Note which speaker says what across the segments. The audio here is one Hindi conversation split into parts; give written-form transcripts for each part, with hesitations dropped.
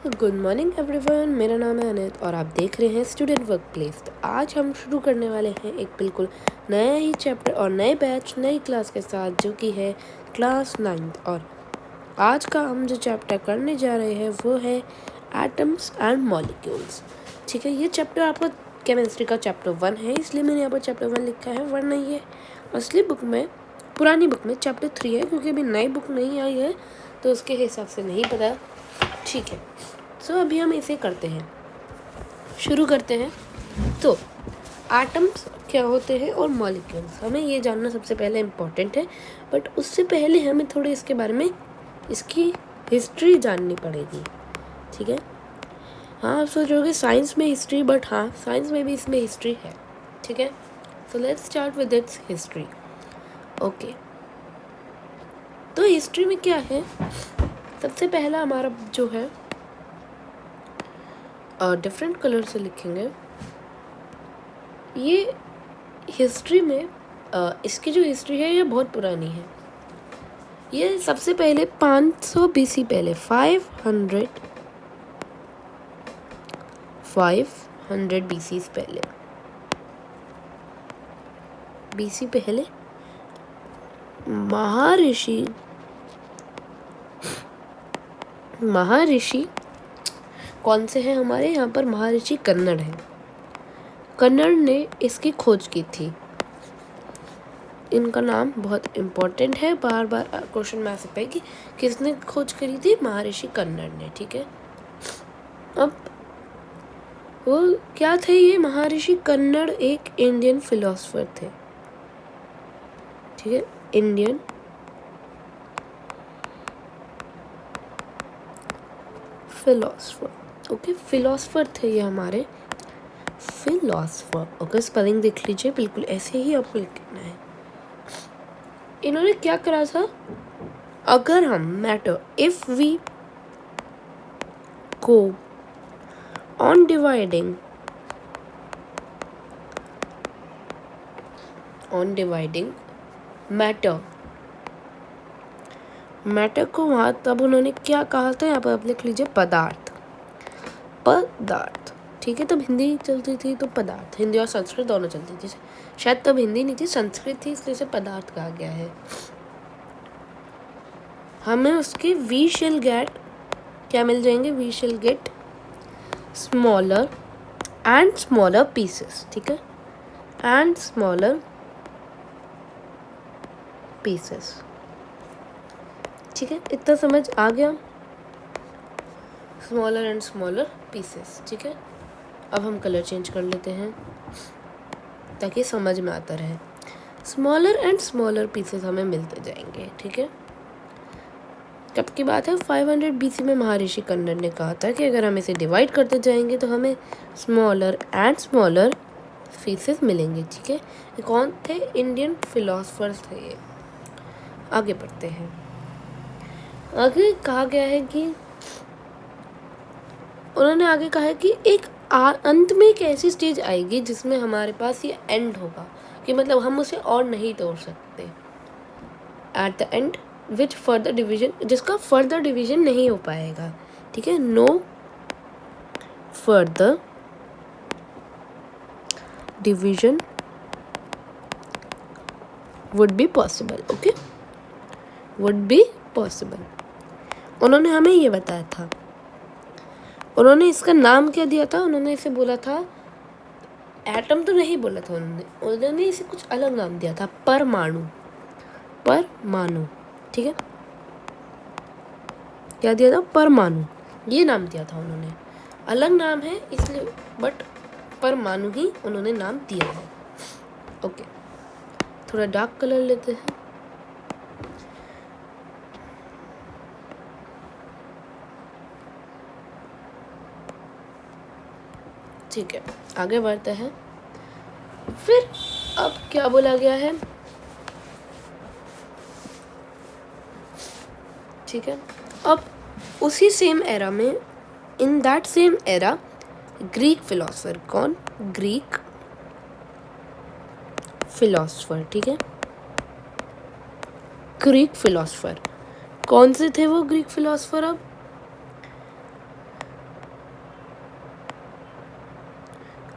Speaker 1: गुड मॉर्निंग एवरीवन, मेरा नाम है अनित और आप देख रहे हैं स्टूडेंट वर्क प्लेस। तो आज हम शुरू करने वाले हैं एक बिल्कुल नया ही चैप्टर और नए बैच नई क्लास के साथ, जो कि है क्लास 9th। और आज का हम जो चैप्टर करने जा रहे हैं वो है एटम्स एंड मॉलिक्यूल्स। ठीक है, ये चैप्टर आपका केमिस्ट्री का चैप्टर 1 है, इसलिए मैंने यहाँ पर चैप्टर 1 लिखा है, वरना ये असली बुक में, पुरानी बुक में चैप्टर 3 है, क्योंकि अभी नई बुक नहीं आई है तो उसके हिसाब से नहीं पता। ठीक है, सो अभी हम इसे करते हैं, शुरू करते हैं। तो एटम्स क्या होते हैं और मॉलिक्यूल्स, हमें ये जानना सबसे पहले इम्पोर्टेंट है, बट उससे पहले हमें थोड़े इसके बारे में, इसकी हिस्ट्री जाननी पड़ेगी। ठीक है, हाँ आप सोचोगे साइंस में हिस्ट्री, बट हाँ साइंस में भी इसमें हिस्ट्री है। ठीक है, so let's start with its history. Okay, तो हिस्ट्री में क्या है, सबसे पहला हमारा जो है डिफरेंट कलर से लिखेंगे। ये हिस्ट्री में इसकी जो हिस्ट्री है ये बहुत पुरानी है। ये सबसे पहले 500 BC पहले 500 BC पहले, BC पहले महर्षि कौन से हैं हमारे यहाँ पर, महर्षि कन्नड़ है। कन्नड़ ने इसकी खोज की थी। इनका नाम बहुत इम्पोर्टेंट है, बार बार क्वेश्चन में आ सकता है कि किसने खोज करी थी, महर्षि कन्नड़ ने। ठीक है, अब वो क्या थे, ये महर्षि कन्नड़ एक इंडियन फिलोसफर थे। ठीक है, इंडियन फिलोसफर। ओके, फिलोसफर थे ये हमारे, फिलोसफर। ओके, स्पेलिंग देख लीजिए, बिल्कुल ऐसे ही आपको लिखना है। इन्होंने क्या करा था, अगर हम matter, if we go on dividing matter को वहाँ, तब उन्होंने क्या कहा था, यहाँ पर आप लिख लीजिए पदार्थ। ठीक है, तब हिंदी चलती थी तो पदार्थ, हिंदी और संस्कृत दोनों चलती थी। शायद तब हिंदी नहीं थी, संस्कृत थी, इसलिए इसे पदार्थ कहा गया है। हमें उसके वी शेल गेट क्या मिल जाएंगे, we shall get smaller and smaller pieces. ठीक है, एंड स्मॉलर पीसेस। ठीक है, इतना समझ आ गया, स्मॉलर एंड स्मॉलर पीसेस। ठीक है, अब हम कलर चेंज कर लेते हैं ताकि समझ में आता रहे। स्मॉलर एंड स्मॉलर पीसेस हमें मिलते जाएंगे। ठीक है, कब की बात है, 500 BC में महर्षि कन्नड़ ने कहा था कि अगर हम इसे डिवाइड करते जाएंगे तो हमें स्मॉलर एंड स्मॉलर पीसेस मिलेंगे। ठीक है, ये कौन थे, इंडियन फिलोसफर्स थे ये। आगे बढ़ते हैं। आगे कहा गया है कि उन्होंने आगे कहा है कि एक अंत में एक ऐसी स्टेज आएगी जिसमें हमारे पास ये एंड होगा, कि मतलब हम उसे और नहीं तोड़ सकते। At the end which further division, जिसका फर्दर डिवीजन नहीं हो पाएगा। ठीक है, no further division would be possible. Okay, would be possible, उन्होंने हमें ये बताया था। उन्होंने इसका नाम क्या दिया था, उन्होंने इसे बोला था, एटम तो नहीं बोला था उन्होंने इसे कुछ अलग नाम दिया था, परमाणु। ठीक है, क्या दिया था, परमाणु, ये नाम दिया था उन्होंने। अलग नाम है इसलिए, बट परमाणु ही उन्होंने नाम दिया है। ओके, थोड़ा डार्क कलर लेते हैं। ठीक है, आगे बढ़ते हैं। फिर अब क्या बोला गया है, ठीक है, अब उसी सेम एरा में, in that same era, Greek philosopher, कौन, ग्रीक फिलोसफर। ठीक है, ग्रीक फिलोसफर कौन से थे वो ग्रीक फिलोसफर, अब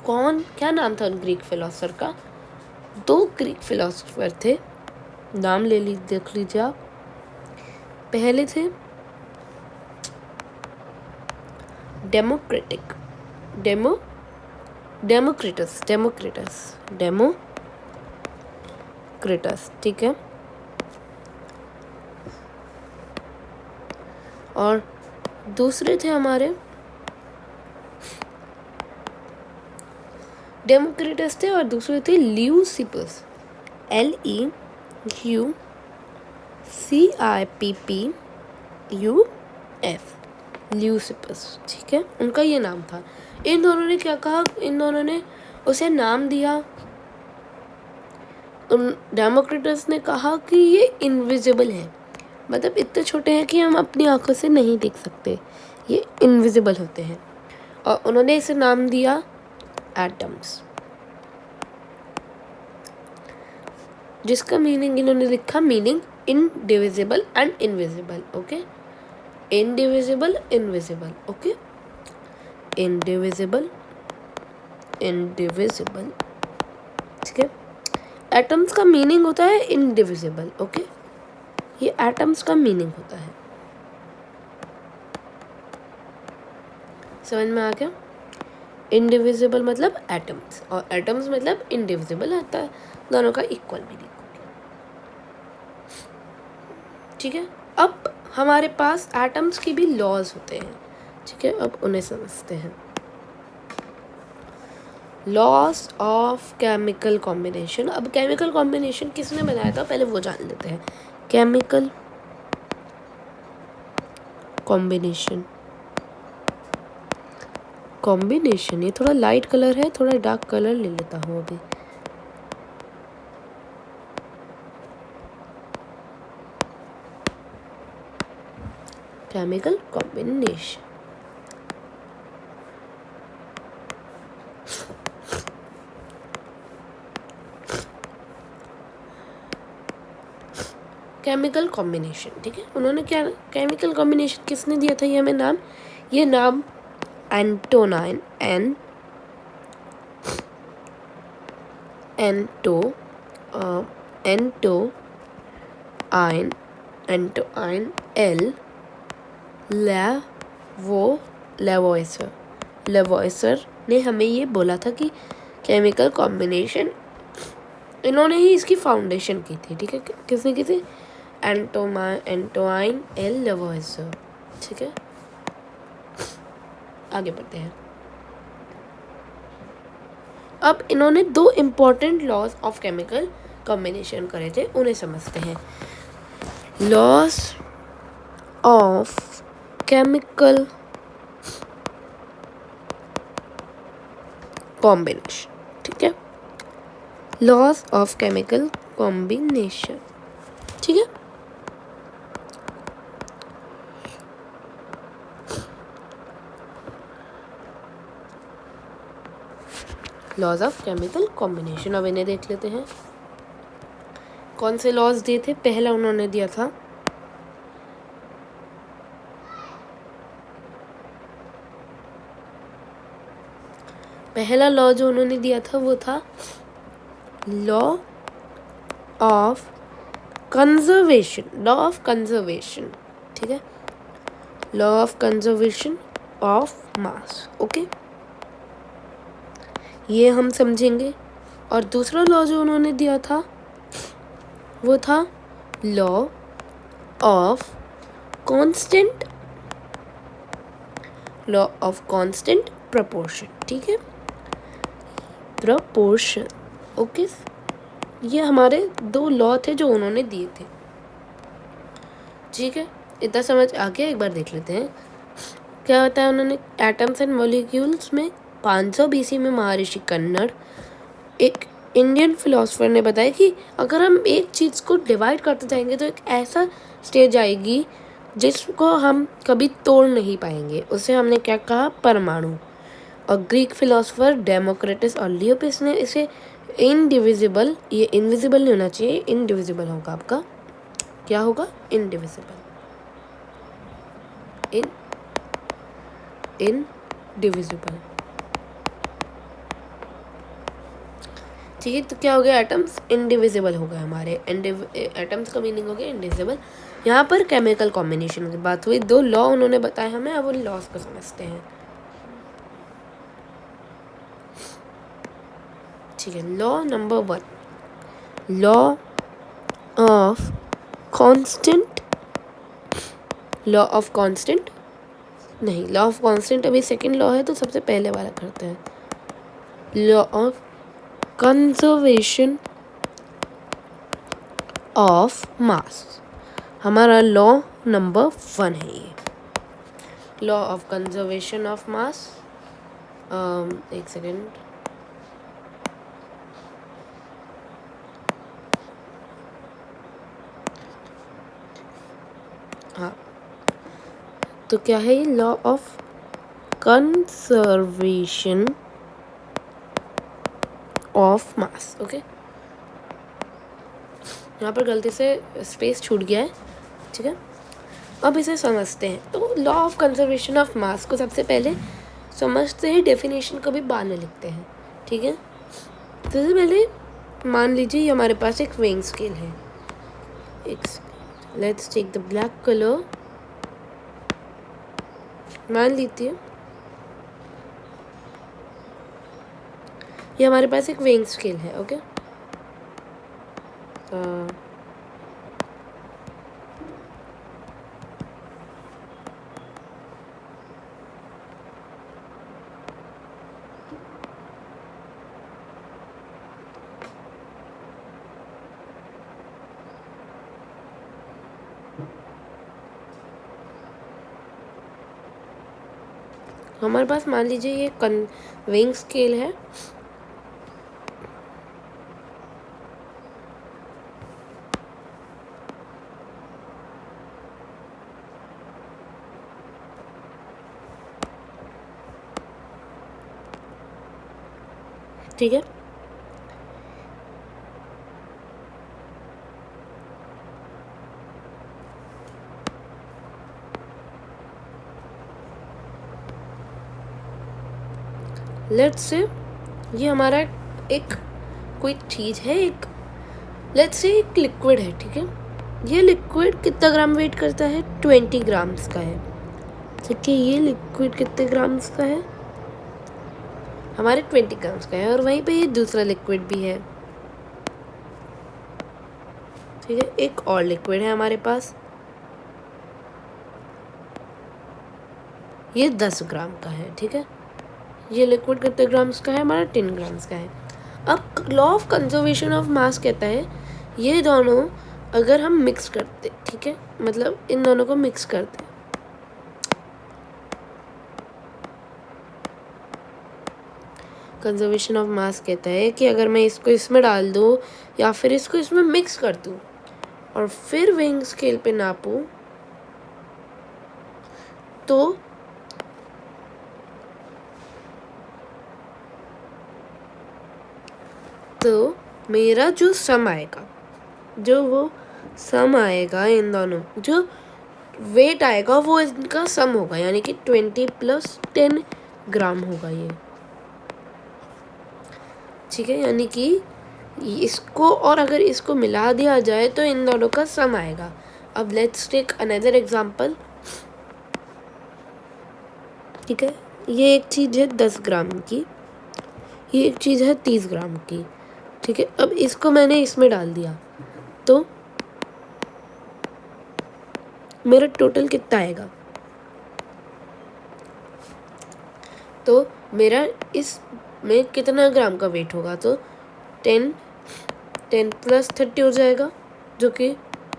Speaker 1: क्या नाम था उन ग्रीक फिलोसोफर का? 2 ग्रीक फिलोसोफर थे, नाम देख लीजिए आप। पहले थे डेमोक्रिटस, ठीक है। और दूसरे थे हमारे डेमोक्रिटस थे और दूसरे थे ल्यूसिपस, LEUCIPPUS, ल्यूसिपस, ठीक है। उनका ये नाम था। इन दोनों ने क्या कहा? इन दोनों ने उसे नाम दिया। डेमोक्रिटस ने कहा कि ये इनविजिबल है, मतलब इतने छोटे हैं कि हम अपनी आंखों से नहीं देख सकते, ये इनविजिबल होते हैं। और उन्होंने इसे नाम दिया एटम्स, जिसका मीनिंग इन्होंने लिखा indivisible and invisible. Okay, indivisible invisible, okay, indivisible indivisible, ठीक है। एटम्स का मीनिंग होता है इनडिविजिबल, ओके, ये एटम्स का मीनिंग होता है। समझ में आ गया? इनडिविजिबल मतलब एटम्स और एटम्स मतलब इनडिविजिबल आता है, दोनों का इक्वल मीनिंग हो गया, ठीक है। अब हमारे पास एटम्स की भी लॉज होते हैं, ठीक है, अब उन्हें समझते हैं। Loss of chemical combination. अब केमिकल कॉम्बिनेशन किसने बनाया था पहले वो जान लेते हैं। केमिकल कॉम्बिनेशन, ये थोड़ा लाइट कलर है, थोड़ा डार्क कलर ले लेता हूँ अभी। केमिकल कॉम्बिनेशन, केमिकल कॉम्बिनेशन, ठीक है। उन्होंने क्या केमिकल कॉम्बिनेशन किसने दिया था ये हमें नाम? ये नाम एंटोनाइन एंटोआइन एल लेवोइसर ने हमें ये बोला था कि केमिकल कॉम्बिनेशन, इन्होंने ही इसकी फाउंडेशन की थी, ठीक है। किसने की थी? एंटोआइन एल लेवोइसर, ठीक है। आगे बढ़ते हैं। अब इन्होंने 2 important laws of chemical combination करे थे, उन्हें समझते हैं। लॉज ऑफ केमिकल कॉम्बिनेशन, ठीक है, लॉज ऑफ केमिकल कॉम्बिनेशन, ठीक है। लॉज ऑफ केमिकल कॉम्बिनेशन, अब इन्हें देख लेते हैं। कौन से लॉज दिए थे? पहला उन्होंने दिया था पहला लॉ जो उन्होंने दिया था वो था लॉ ऑफ कंजर्वेशन, ठीक है, law of conservation of mass, okay, ये हम समझेंगे। और दूसरा लॉ जो उन्होंने दिया था वो था लॉ ऑफ कांस्टेंट प्रपोर्शन, ठीक है, प्रपोर्शन, ओके। ये हमारे 2 लॉ थे जो उन्होंने दिए थे, ठीक है। इतना समझ आ गया? एक बार देख लेते हैं क्या होता है। उन्होंने एटम्स एंड मॉलिक्यूल्स में 500 BC में महर्षि कन्नड़, एक इंडियन फिलोसोफर, ने बताया कि अगर हम एक चीज़ को डिवाइड करते जाएंगे तो एक ऐसा स्टेज आएगी जिसको हम कभी तोड़ नहीं पाएंगे, उसे हमने क्या कहा? परमाणु। और ग्रीक फिलोसोफर डेमोक्रिटस और ल्यूसिपस ने इसे इनडिविजिबल, ये इनविजिबल नहीं होना चाहिए, इनडिविजिबल होगा आपका, क्या होगा? इनडिविजिबल, इनडिविजिबल, ठीक है, तो क्या हो गया, एटम्स इंडिविजिबल हो गए हमारे। एटम्स का मीनिंग हो गया इंडिविजिबल। यहाँ पर केमिकल कॉम्बिनेशन की बात हुई, 2 लॉ उन्होंने बताए हमें, अब उन लॉज को समझते हैं। ठीक है, law number 1, law of constant. Law of constant नहीं, लॉ ऑफ कांस्टेंट अभी सेकंड लॉ है, तो सबसे पहले वाला करते हैं। Law of conservation of mass, हमारा लॉ नंबर 1 है ये, law of conservation of mass. एक सेकेंड, हाँ, तो क्या है ये, law of conservation of mass. Okay, यहाँ पर गलती से स्पेस छूट गया है। ठीक है, अब इसे समझते हैं। तो law of conservation of mass को सबसे पहले समझते हैं, डेफिनेशन को भी बाद में लिखते हैं। ठीक है, तो सबसे पहले मान लीजिए ये हमारे पास एक वेइंग स्केल है। Let's take the black colour. मान लीजिए ये हमारे पास एक वेइंग स्केल है। ओके, हमारे पास मान लीजिए ये वेइंग स्केल है। ठीक है, लेट्स से ये हमारा एक कोई चीज़ है, एक लेट्स से एक लिक्विड है। ठीक है, ये लिक्विड कितना ग्राम वेट करता है, 20 ग्राम्स का है। ठीक है, ये लिक्विड कितने ग्राम्स का है, हमारे 20 ग्राम्स का है। और वहीं पे ये दूसरा लिक्विड भी है। ठीक है, एक और लिक्विड है हमारे पास, ये 10 ग्राम का है। ठीक है, ये लिक्विड कितने ग्राम्स का है, हमारा 10 ग्राम्स का है। अब law of conservation of mass कहता है ये दोनों अगर हम मिक्स करते, ठीक है, मतलब इन दोनों को मिक्स करते, कंजर्वेशन ऑफ मास कहता है कि अगर मैं इसको इसमें डाल दूँ या फिर इसको इसमें मिक्स कर दूँ और फिर वेइंग स्केल पे नापूं, तो मेरा जो सम आएगा, जो वो सम आएगा, इन दोनों जो वेट आएगा वो इनका सम होगा, यानी कि 20 + 10 ग्राम होगा ये। ठीक है, यानी कि इसको और अगर इसको मिला दिया जाए तो इन दोनों का सम आएगा। अब लेट्स टेक अनदर एग्जांपल। ठीक है, ये एक चीज़ है 10 ग्राम की, ये एक चीज़ है 30 ग्राम की। ठीक है, अब इसको मैंने इसमें डाल दिया तो मेरा टोटल कितना आएगा, तो मेरा इसमें कितना ग्राम का वेट होगा, तो 10 + 30 हो जाएगा, जो कि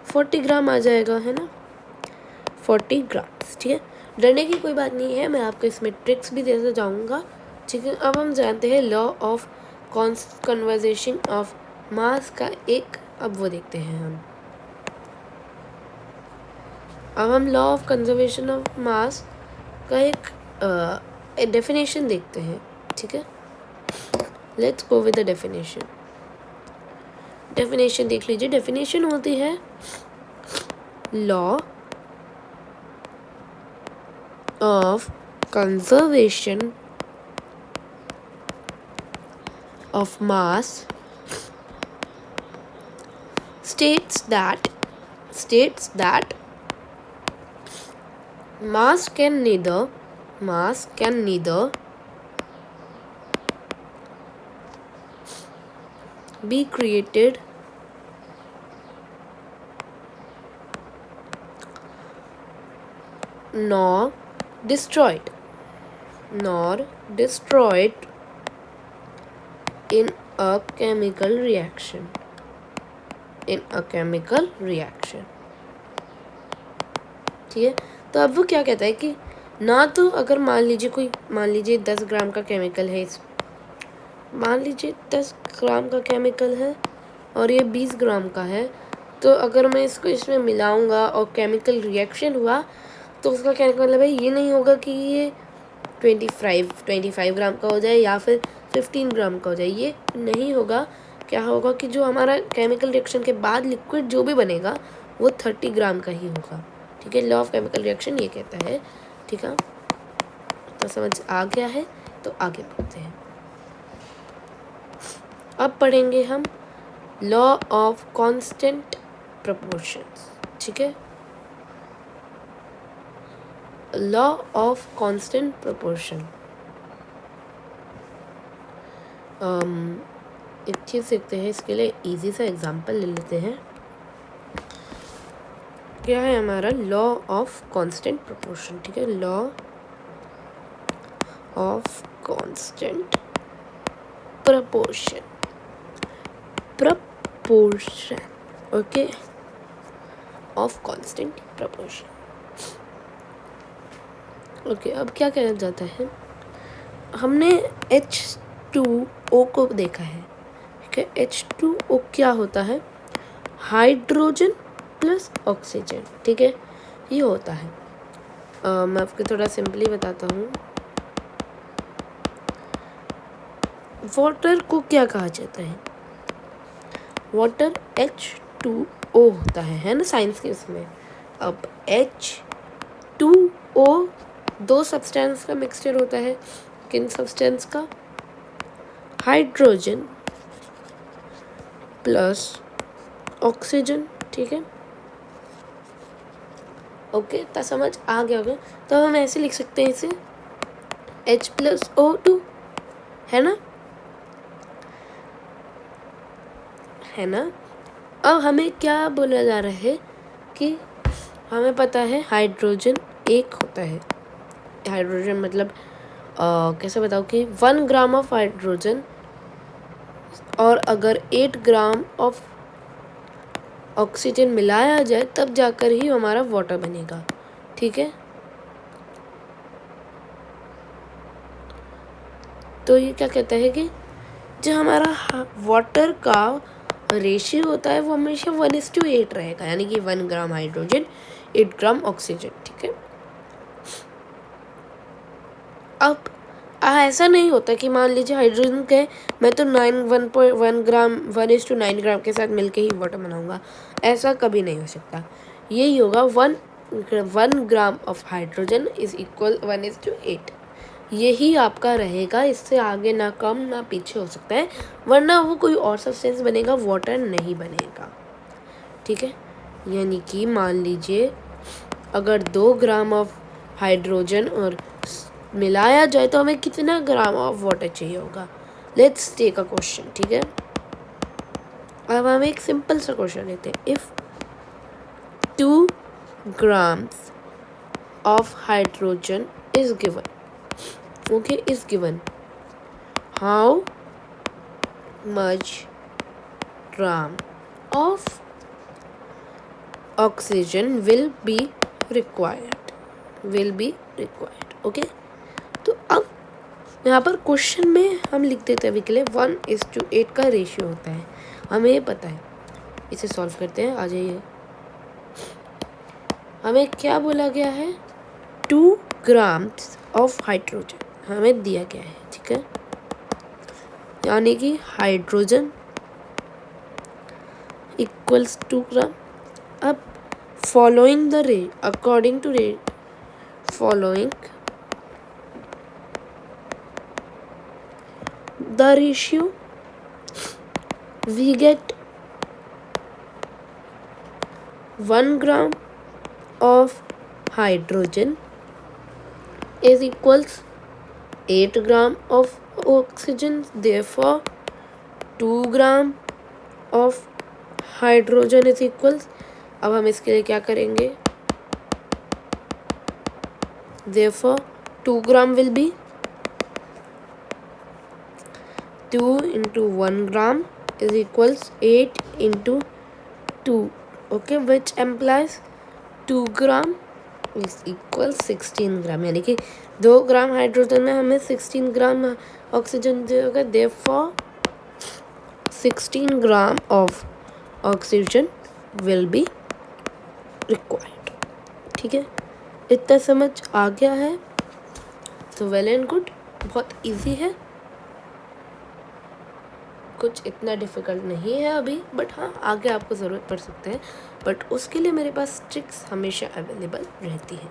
Speaker 1: 40 ग्राम आ जाएगा, है ना, 40 ग्राम्स। ठीक है, डरने की कोई बात नहीं है, मैं आपको इसमें ट्रिक्स भी देता जाऊँगा। ठीक है, अब हम जानते हैं law of conservation of mass का एक, अब वो देखते हैं हम। अब हम law of conservation of mass का एक डेफिनेशन देखते हैं। ठीक है, let's go with the definition. Definition देख लीजिए, डेफिनेशन होती है law of conservation of mass states that mass can neither be created nor destroyed in a chemical reaction. ठीक है, तो अब वो क्या कहता है कि ना तो अगर मान लीजिए 10 ग्राम का केमिकल है, मान लीजिए 10 ग्राम का केमिकल है और ये 20 ग्राम का है, तो अगर मैं इसको इसमें मिलाऊंगा और केमिकल रिएक्शन हुआ तो उसका क्या मतलब है, ये नहीं होगा कि ये 25 ग्राम का हो जाए या फिर 15 ग्राम का हो जाए, ये नहीं होगा। क्या होगा कि जो हमारा केमिकल रिएक्शन के बाद लिक्विड जो भी बनेगा वो 30 ग्राम का ही होगा। ठीक है, लॉ ऑफ केमिकल रिएक्शन ये कहता है। ठीक है, तो समझ आ गया है, तो आगे पढ़ते हैं। अब पढ़ेंगे हम लॉ ऑफ कांस्टेंट प्रोपोर्शंस। ठीक है, लॉ ऑफ कांस्टेंट प्रोपोर्शन। एक चीज़ सीखते हैं, इसके लिए इजी सा एग्जांपल ले लेते हैं। क्या है हमारा लॉ ऑफ कांस्टेंट प्रोपोर्शन। ठीक है, law of constant proportion okay, of constant proportion. Okay, अब क्या कहना जाता है, हमने H2O को देखा है। ठीक है, H2O क्या होता है, हाइड्रोजन प्लस ऑक्सीजन। ठीक है, ये होता है। मैं आपको थोड़ा सिंपली बताता हूँ। वाटर को क्या कहा जाता है, वाटर H2O होता है ना साइंस के उसमें। अब H2O दो सब्सटेंस का मिक्सचर होता है। किन सब्सटेंस का, हाइड्रोजन प्लस ऑक्सीजन। ठीक है, ओके, तो समझ आ गया होगा। तो हम ऐसे लिख सकते हैं इसे H+O2, है ना। अब हमें क्या बोला जा रहा है कि हमें पता है हाइड्रोजन एक होता है। हाइड्रोजन मतलब कैसे बताओ कि 1 ग्राम ऑफ हाइड्रोजन और अगर 8 ग्राम ऑफ ऑक्सीजन मिलाया जाए तब जाकर ही हमारा वाटर बनेगा। ठीक है, तो ये क्या कहता है कि जो हमारा वाटर का रेशियो होता है वो हमेशा 1:8 रहेगा, यानी कि 1 ग्राम हाइड्रोजन 8 ग्राम ऑक्सीजन। ठीक है, अब ऐसा नहीं होता कि मान लीजिए हाइड्रोजन के मैं तो 1.1 ग्राम 1:9 ग्राम के साथ मिलके ही वाटर बनाऊंगा, ऐसा कभी नहीं हो सकता। यही होगा 1 gram of hydrogen is equal 1:8, यही आपका रहेगा। इससे आगे ना कम ना पीछे हो सकता है, वरना वो कोई और सब्सटेंस बनेगा, वाटर नहीं बनेगा। ठीक है, यानी कि मान लीजिए अगर 2 ग्राम ऑफ हाइड्रोजन और मिलाया जाए तो हमें कितना ग्राम ऑफ वाटर चाहिए होगा। Let's take a question. ठीक है, अब हम एक सिंपल सा क्वेश्चन लेते हैं। If 2 grams of hydrogen is given, okay, is given, how much gram of oxygen will be required, okay। तो अब यहाँ पर क्वेश्चन में हम लिख देते हैं अभी के लिए 1:8 का रेशियो होता है, हमें ये पता है। इसे सॉल्व करते हैं, आ जाइए। हमें क्या बोला गया है, 2 grams ऑफ हाइड्रोजन हमें दिया गया है। ठीक है, यानी कि हाइड्रोजन इक्वल्स 2 ग्राम। अब following the rate, according to rate, following the ratio we get 1 gram of hydrogen is equals 8 gram of oxygen, therefore 2 gram of hydrogen is equals, अब हम इसके लिए क्या करेंगे, therefore 2 gram will be 2 into 1 gram is equals 8 into 2, okay, which implies 2 gram is equal 16 ग्राम, यानी कि 2 ग्राम हाइड्रोजन में हमें 16 ग्राम ऑक्सीजन देगा, therefore 16 gram of oxygen will be required. ठीक है, इतना समझ आ गया है तो वेल एंड गुड, बहुत इजी है, कुछ इतना डिफ़िकल्ट नहीं है अभी, बट हाँ आगे आपको ज़रूरत पड़ सकते हैं, बट उसके लिए मेरे पास ट्रिक्स हमेशा अवेलेबल रहती है।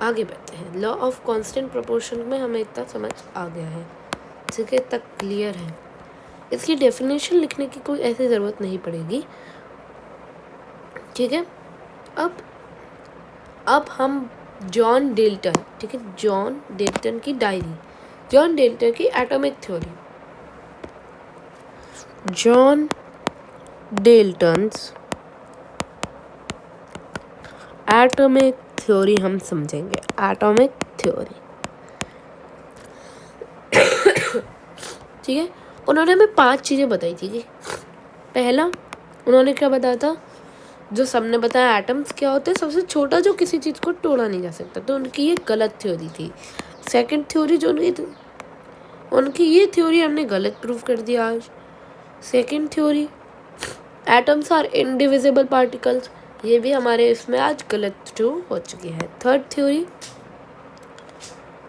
Speaker 1: आगे बढ़ते हैं। लॉ ऑफ कांस्टेंट प्रोपोर्शन में हमें इतना समझ आ गया है, ठीक है, इतना क्लियर है। इसकी डेफिनेशन लिखने की कोई ऐसी ज़रूरत नहीं पड़ेगी, ठीक है। अब हम जॉन डेल्टन, ठीक है, जॉन डेल्टन की डायरी, जॉन डेल्टन की atomic theory, John Dalton's atomic theory हम समझेंगे, एटॉमिक थ्योरी, ठीक है। उन्होंने हमें 5 चीज़ें बताई थी कि पहला उन्होंने क्या बताया था, जो सबने बताया एटम्स क्या होते हैं, सबसे छोटा जो किसी चीज़ को तोड़ा नहीं जा सकता, तो उनकी ये गलत थ्योरी थी। सेकंड थ्योरी जो उनकी ये थ्योरी हमने गलत प्रूव कर दिया आज। Second theory atoms are indivisible particles, ये भी हमारे इसमें आज गलत ट्रू हो चुकी है। Third theory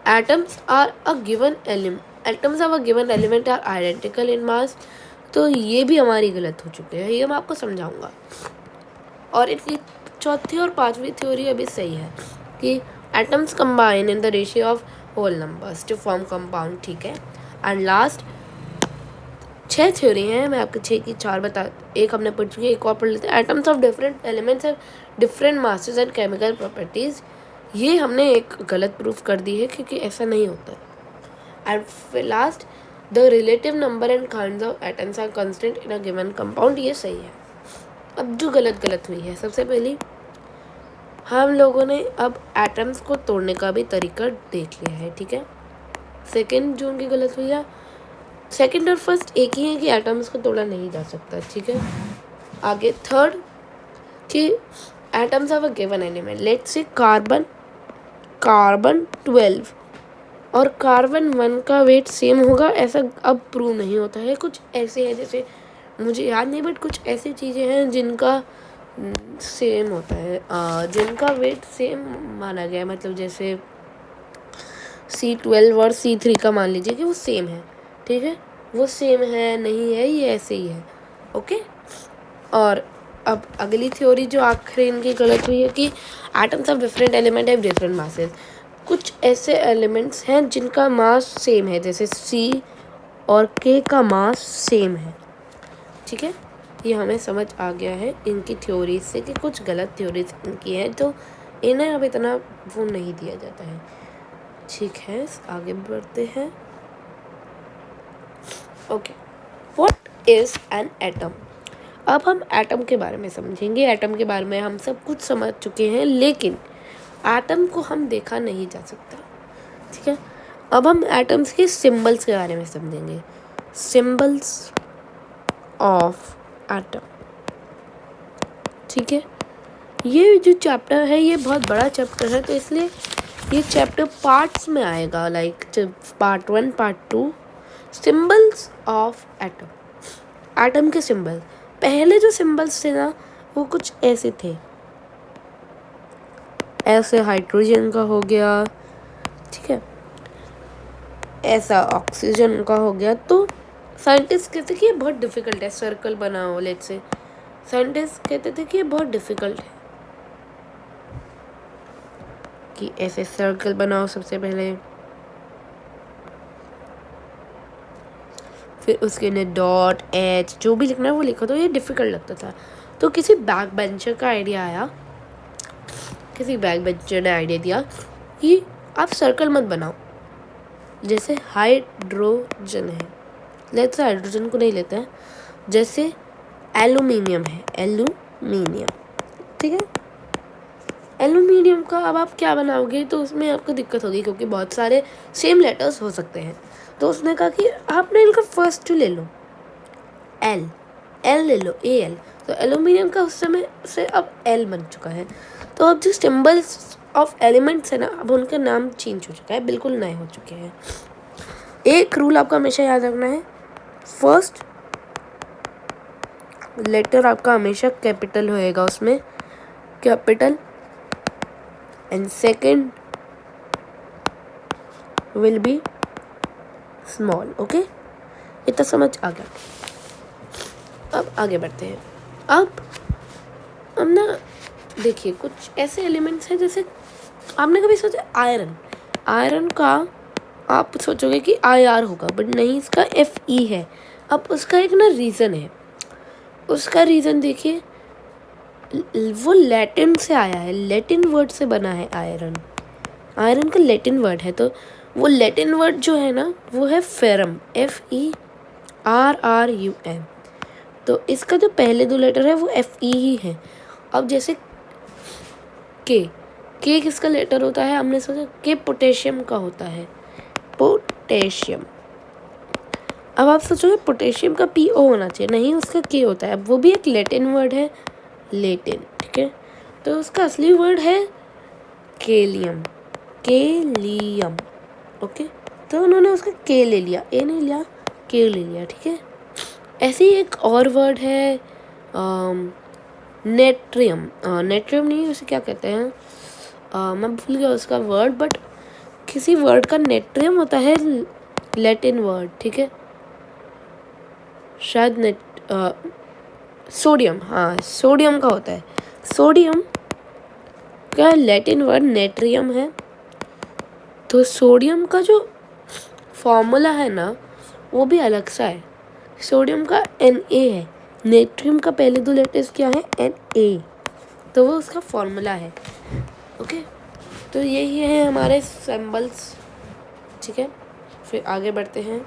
Speaker 1: atoms of a given element are identical in mass, तो ये भी हमारी गलत हो चुकी है, ये मैं आपको समझाऊंगा। और इनकी चौथी और पांचवी थ्योरी अभी सही है कि atoms combine in the ratio of whole numbers to form compound, ठीक है। एंड लास्ट 6 थ्योरी हैं, मैं आपको 6 की 4 बता, एक हमने पढ़ चुकी है, एक और पढ़ लेते हैं। Atoms of different elements have different masses and chemical properties, ये हमने एक गलत प्रूफ कर दी है क्योंकि ऐसा नहीं होता है। एंड फिर last the relative number and kinds of atoms are constant in a given compound, ये सही है। अब जो गलत हुई है, सबसे पहले हम लोगों ने अब एटम्स को तोड़ने का भी तरीका देख लिया है, ठीक है। सेकंड जो उनकी गलत हुई है, सेकंड और फर्स्ट एक ही है कि एटम्स को तोड़ा नहीं जा सकता, ठीक है। आगे थर्ड कि atoms of a given element, let's say carbon 12 और कार्बन 1 का वेट सेम होगा, ऐसा अब प्रूव नहीं होता है। कुछ ऐसे हैं, जैसे मुझे याद नहीं, बट कुछ ऐसी चीज़ें हैं जिनका सेम होता है, जिनका वेट सेम माना गया है, मतलब जैसे C12 और C3 का मान लीजिए कि वो सेम है, ठीक है, वो सेम है नहीं है, ये ऐसे ही है, ओके। और अब अगली थ्योरी जो आखिरी इनकी गलत हुई है कि atoms of different element have different masses, कुछ ऐसे एलिमेंट्स हैं जिनका मास सेम है, जैसे C और K का मास सेम है, ठीक है। ये हमें समझ आ गया है इनकी थ्योरी से कि कुछ गलत थ्योरीज इनकी हैं, तो इन्हें अब इतना वो नहीं दिया जाता है, ठीक है। आगे बढ़ते हैं। Okay, what is an atom. अब हम एटम के बारे में समझेंगे। एटम के बारे में हम सब कुछ समझ चुके हैं, लेकिन एटम को हम देखा नहीं जा सकता, ठीक है। अब हम एटम्स के सिंबल्स के बारे में समझेंगे, सिंबल्स ऑफ एटम, ठीक है। ये जो चैप्टर है ये बहुत बड़ा चैप्टर है, तो इसलिए ये चैप्टर पार्ट्स में आएगा, like part 1, part 2, symbols of atom, atom के सिंबल। पहले जो सिंबल्स थे ना वो कुछ ऐसे थे, ऐसे हाइड्रोजन का हो गया, ठीक है, ऐसा ऑक्सीजन का हो गया। तो साइंटिस्ट कहते कि ये बहुत डिफिकल्ट है, सर्कल बनाओ, लेट्स से साइंटिस्ट कहते थे कि ये बहुत डिफिकल्ट है कि ऐसे सर्कल बनाओ सबसे पहले, फिर उसके अंदर डॉट एच जो भी लिखना है वो लिखो, तो ये डिफ़िकल्ट लगता था। तो किसी बैक बेंचर का आइडिया आया, किसी बैक बेंचर ने आइडिया दिया कि आप सर्कल मत बनाओ, जैसे हाइड्रोजन है, लेट्स हाइड्रोजन को नहीं लेते हैं, जैसे एल्यूमिनियम है, एल्यूमिनियम, ठीक है। एल्यूमिनियम का अब आप क्या बनाओगे तो उसमें आपको दिक्कत होगी, क्योंकि बहुत सारे सेम लेटर्स हो सकते हैं। तो उसने कहा कि आपने इनका फर्स्ट ले लो, एल ले लो, AL। तो एल्यूमिनियम का उस समय से अब L बन चुका है। तो अब जो सिंबल्स ऑफ एलिमेंट्स है ना, अब उनका नाम चेंज हो चुका है, बिल्कुल नए हो चुके हैं। एक रूल आपको हमेशा याद रखना है, फर्स्ट लेटर आपका हमेशा कैपिटल होएगा, उसमें capital, and second will be small. Okay, इतना समझ आ गया। अब आगे बढ़ते हैं। अब हम ना देखिए कुछ ऐसे एलिमेंट्स हैं, जैसे आपने कभी सोचा आयरन का आप सोचोगे कि IR होगा, बट नहीं, इसका FE है। अब उसका एक ना रीज़न है, उसका रीज़न देखिए, वो लैटिन से आया है, लैटिन वर्ड से बना है आयरन का लैटिन वर्ड है। तो वो लैटिन वर्ड जो है ना, वो है फेरम, FERRUM। तो इसका जो पहले दो लेटर है वो FE ही है। अब जैसे के किसका लेटर होता है, हमने सोचा के पोटेशियम का होता है, पोटेशियम। अब आप सोचोगे पोटेशियम का PO होना चाहिए, नहीं, उसका के होता है। अब वो भी एक लैटिन वर्ड है, लेटिन, ठीक है। तो उसका असली वर्ड है केलियम, ओके। तो उन्होंने उसका के ले लिया, ए नहीं लिया, के ले लिया, ठीक है। ऐसे ही एक और वर्ड है नेट्रियम, नेट्रियम नहीं, उसे क्या कहते हैं, मैं भूल गया उसका वर्ड, बट किसी वर्ड का नेट्रियम होता है, लैटिन वर्ड, ठीक है, शायद सोडियम, हाँ, सोडियम का होता है। सोडियम का लैटिन वर्ड नेट्रियम है। तो सोडियम का जो फॉर्मूला है ना, वो भी अलग सा है, सोडियम का Na है, नेट्रियम का पहले दो लेटर्स क्या है, Na, तो वो उसका फॉर्मूला है। ओके, तो यही है हमारे सिंबल्स, ठीक है। फिर आगे बढ़ते हैं।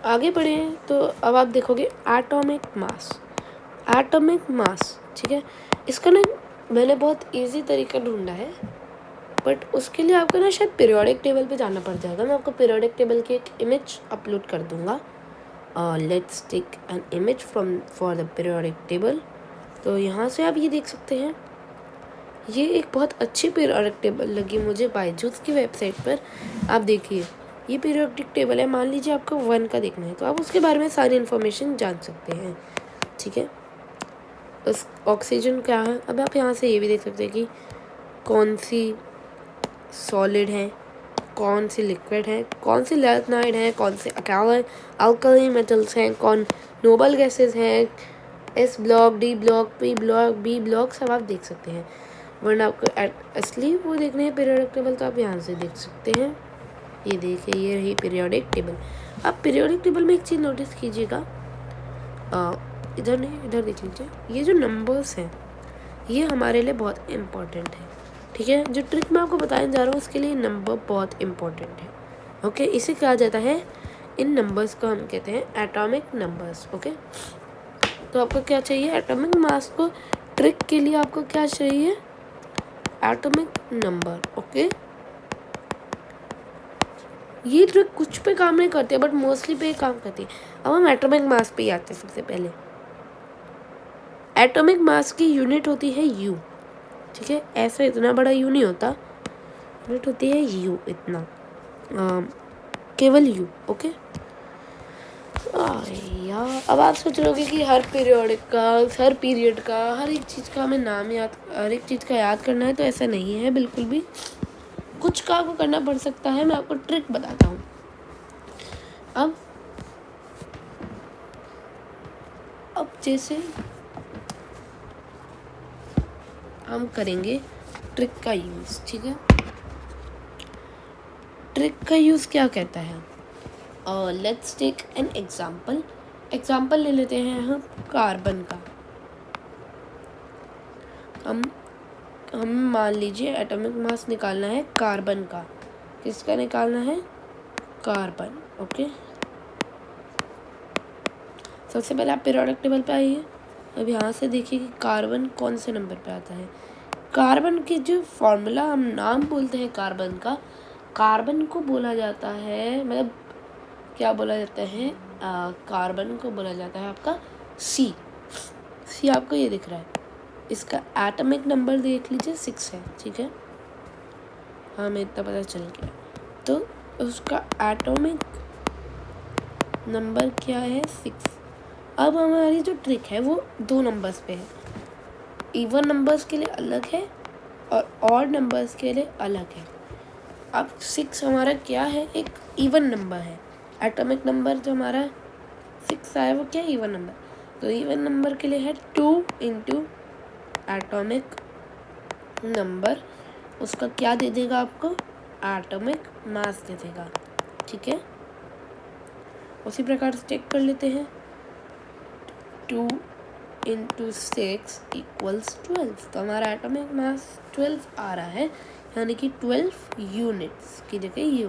Speaker 1: आगे बढ़े तो अब आप देखोगे एटॉमिक मास, ठीक है। इसका ना मैंने बहुत इजी तरीका ढूंढा है, बट उसके लिए आपको ना शायद पीरियोडिक टेबल पे जाना पड़ जाएगा। मैं आपको पीरियोडिक टेबल की एक इमेज अपलोड कर दूंगा। Let's take an image for the periodic table. तो यहाँ से आप ये देख सकते हैं, ये एक बहुत अच्छी पीरियोडिक टेबल लगी मुझे बायजूस की वेबसाइट पर। आप देखिए, ये पीरियोडिक टेबल है, मान लीजिए आपको 1 का देखना है, तो आप उसके बारे में सारी इन्फॉर्मेशन जान सकते हैं, ठीक है। उस ऑक्सीजन क्या है, अब आप यहाँ से ये भी देख सकते हैं कि कौन सी सॉलिड है, कौन सी लिक्विड है, कौन सी लैथनाइड है, कौन से अल्कली मेटल्स हैं, कौन नोबल गैसेस हैं, S block, D block, P block, B block, सब आप देख सकते हैं। वरना आपको असली वो देखने हैं पीरियोडिक टेबल, तो आप यहाँ से देख सकते हैं। ये देखिए, ये रही पीरियोडिक टेबल। आप पीरियोडिक टेबल में एक चीज़ नोटिस कीजिएगा, इधर नहीं, इधर देख लीजिए, ये जो नंबर्स हैं ये हमारे लिए बहुत इम्पॉर्टेंट है, ठीक है। जो ट्रिक मैं आपको बताने जा रहा हूँ उसके लिए नंबर बहुत इम्पॉर्टेंट है, ओके। इसे कहा जाता है, इन नंबर्स को हम कहते हैं एटॉमिक नंबर्स, ओके। तो आपको क्या चाहिए, एटॉमिक मास को ट्रिक के लिए आपको क्या चाहिए, एटॉमिक नंबर, ओके। ये ट्रिक कुछ पे काम नहीं करती है, बट मोस्टली पे काम करती है। अब हम एटॉमिक मास पे आते हैं। सबसे पहले एटॉमिक मास की यूनिट होती है U, ठीक है। ऐसा इतना बड़ा U नहीं होता, यूनिट होती है U, इतना, केवल U, ओके। यार अब आप सोच रहे कि हर पीरियड का हर एक चीज़ का हमें नाम हर एक चीज़ का याद करना है, तो ऐसा नहीं है बिल्कुल भी। कुछ का आपको करना पड़ सकता है, मैं आपको ट्रिक बताता हूँ। अब जैसे हम करेंगे ट्रिक का यूज़, ठीक है। ट्रिक का यूज़ क्या कहता है, लेट्स टेक एन एग्जाम्पल ले लेते हैं हम कार्बन का। हम मान लीजिए एटॉमिक मास निकालना है कार्बन का। किसका निकालना है? कार्बन। ओके, सबसे पहले आप पीरियोडिक टेबल पे आइए। अब यहाँ से देखिए कि कार्बन कौन से नंबर पे आता है। कार्बन की जो फॉर्मूला हम नाम बोलते हैं कार्बन का, कार्बन को बोला जाता है, मतलब क्या बोला जाता है, कार्बन को बोला जाता है आपका सी आपको ये दिख रहा है। इसका एटॉमिक नंबर देख लीजिए 6 है। ठीक है, हमें इतना पता चल गया। तो उसका एटॉमिक नंबर क्या है? 6। अब हमारी जो ट्रिक है वो 2 नंबर्स पे है। इवन नंबर्स के लिए अलग है और ऑड नंबर्स के लिए अलग है। अब 6 हमारा क्या है? एक इवन नंबर है। एटॉमिक नंबर जो हमारा 6 आया वो क्या है? Even number. तो इवन नंबर के लिए है 2 इंटू एटॉमिक नंबर, उसका क्या दे देगा आपको? एटॉमिक मास दे देगा। ठीक है, उसी प्रकार से चेक कर लेते हैं। 2 इंटू 6 इक्वल्स 12। तो हमारा एटॉमिक मास 12 आ रहा है, यानी कि 12 यूनिट्स की जगह यू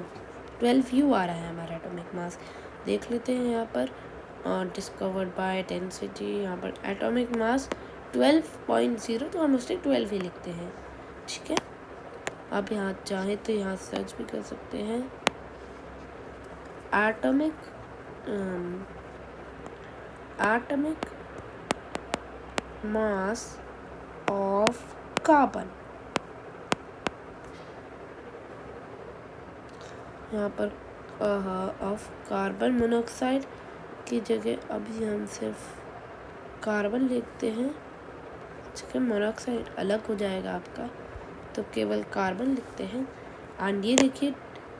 Speaker 1: 12 यू आ रहा है हमारा एटॉमिक मास। देख लेते हैं यहाँ पर डिस्कवर्ड बाय डेंसिटी, यहाँ पर एटॉमिक मास 12.0, तो हम उससे 12 ही लिखते हैं। ठीक है, आप यहाँ चाहें तो यहाँ सर्च भी कर सकते हैं एटॉमिक मास ऑफ कार्बन। यहाँ पर ऑफ कार्बन मोनोऑक्साइड की जगह अभी हम सिर्फ कार्बन लिखते हैं। ठीक है, मोनोऑक्साइड अलग हो जाएगा आपका, तो केवल कार्बन लिखते हैं। एंड ये देखिए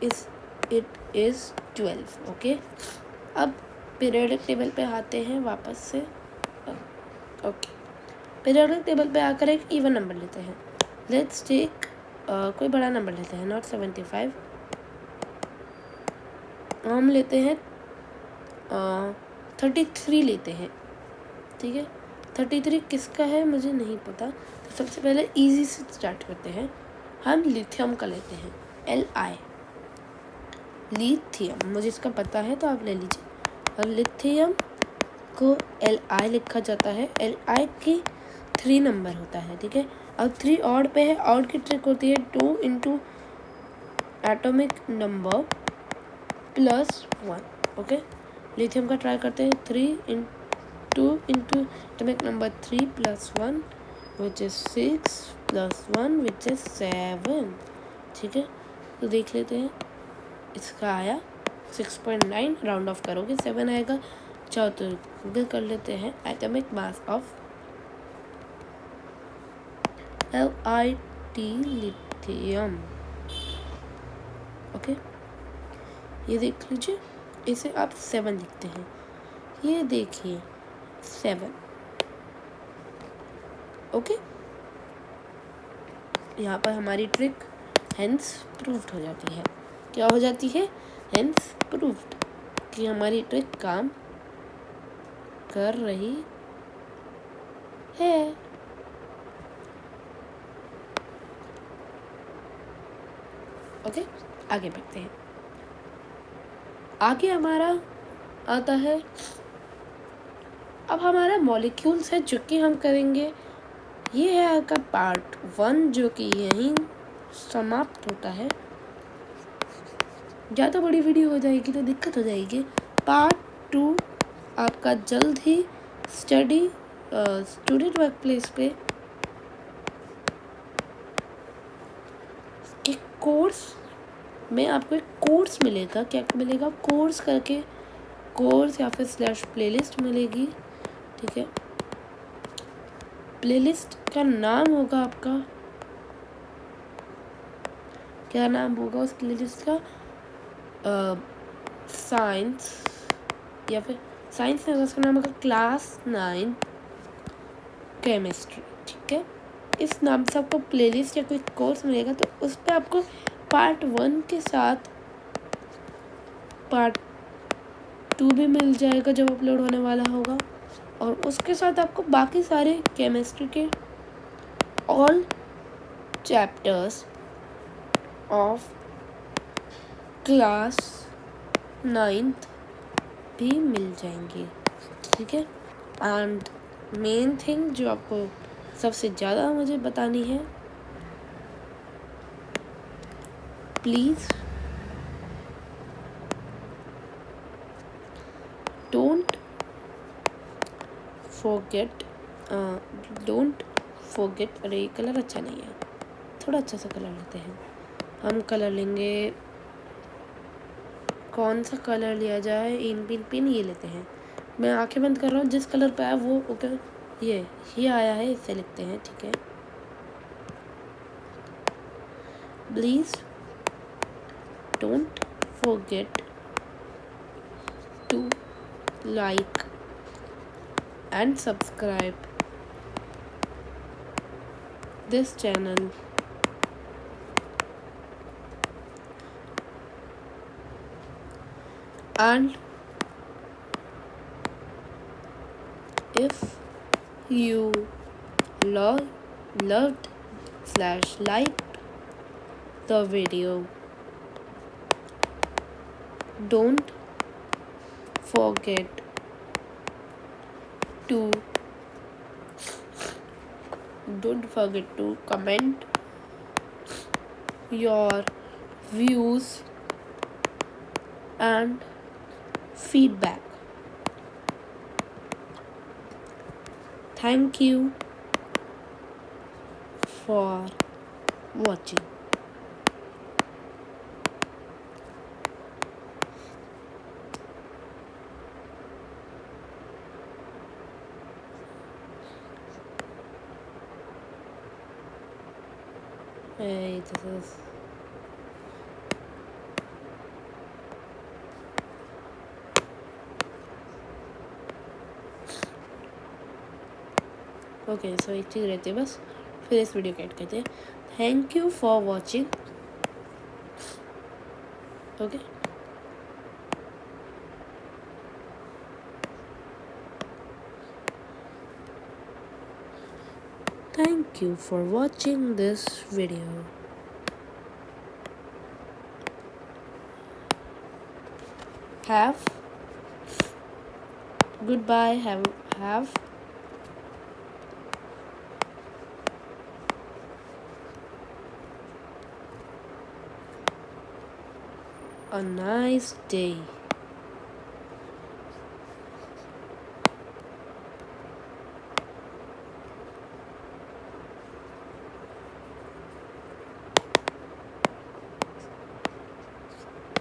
Speaker 1: इट इज़ 12। ओके, अब पीरियोडिक टेबल पे आते हैं वापस से। ओके, पीरियोडिक टेबल पे आकर एक इवन नंबर लेते हैं। लेट्स टेक कोई बड़ा नंबर लेते हैं, नॉट 75, हम लेते हैं 33 लेते हैं। ठीक है, 33 किसका है मुझे नहीं पता, तो सबसे पहले इजी से स्टार्ट करते हैं। हम लिथियम का लेते हैं, Li, लिथियम, मुझे इसका पता है तो आप ले लीजिए। अब लिथियम को Li लिखा जाता है, Li की 3 नंबर होता है। ठीक है, अब 3 ऑड पे है, ऑड की ट्रिक होती है 2 into atomic number plus 1। Okay, lithium का ट्राई करते हैं, 2 into atomic number 3 plus 1 which is 6 plus 1 which is 7। ठीक है, तो देख लेते हैं, इसका आया 6.9, राउंड ऑफ करोगे 7 आएगा। चाहो तो गूगल कर लेते हैं atomic mass of LiT lithium. Okay, ये देख लीजिए, इसे आप 7 लिखते हैं। ये देखिए 7। ओके, यहाँ पर हमारी ट्रिक हेंस प्रूव्ड हो जाती है। क्या हो जाती है? हेंस प्रूव्ड, कि हमारी ट्रिक काम कर रही है। ओके, आगे बढ़ते हैं। आगे हमारा आता है, अब हमारा मॉलिक्यूल्स है जो कि हम करेंगे। ये है आपका पार्ट 1 जो कि यहीं समाप्त होता है। ज़्यादा बड़ी वीडियो हो जाएगी तो दिक्कत हो जाएगी। पार्ट 2 आपका जल्द ही स्टूडेंट वर्क प्लेस पे एक कोर्स में आपको एक कोर्स मिलेगा। क्या मिलेगा? कोर्स करके, कोर्स या फिर / प्लेलिस्ट मिलेगी। ठीक है, प्लेलिस्ट का नाम होगा आपका, क्या नाम होगा उस प्लेलिस्ट का? साइंस, या फिर साइंस में उसका नाम होगा क्लास 9 केमिस्ट्री। ठीक है, इस नाम से आपको प्लेलिस्ट या कोई कोर्स मिलेगा, तो उस पर आपको पार्ट 1 के साथ पार्ट 2 भी मिल जाएगा जब अपलोड होने वाला होगा। और उसके साथ आपको बाकी सारे केमिस्ट्री के all chapters of class 9th भी मिल जाएंगे, ठीक है। एंड मेन थिंग जो आपको सबसे ज़्यादा मुझे बतानी है, प्लीज़ डोंट फॉरगेट अरे ये कलर अच्छा नहीं है, थोड़ा अच्छा सा कलर लेते हैं। हम कलर लेंगे, कौन सा कलर लिया जाए, इन पिन ये लेते हैं। मैं आंखें बंद कर रहा हूँ, जिस कलर पे आया वो ओके, ये आया है, इससे लिखते हैं, ठीक है। Please don't forget to like and subscribe this channel and if you loved / liked the video, don't forget to comment your views and feedback. Thank you for watching. Hey, this is okay. So एक चीज़ रहती है बस, फिर इस वीडियो को एड करते हैं। Thank you for watching. Okay, thank you for watching this video. Have goodbye. Have a nice day.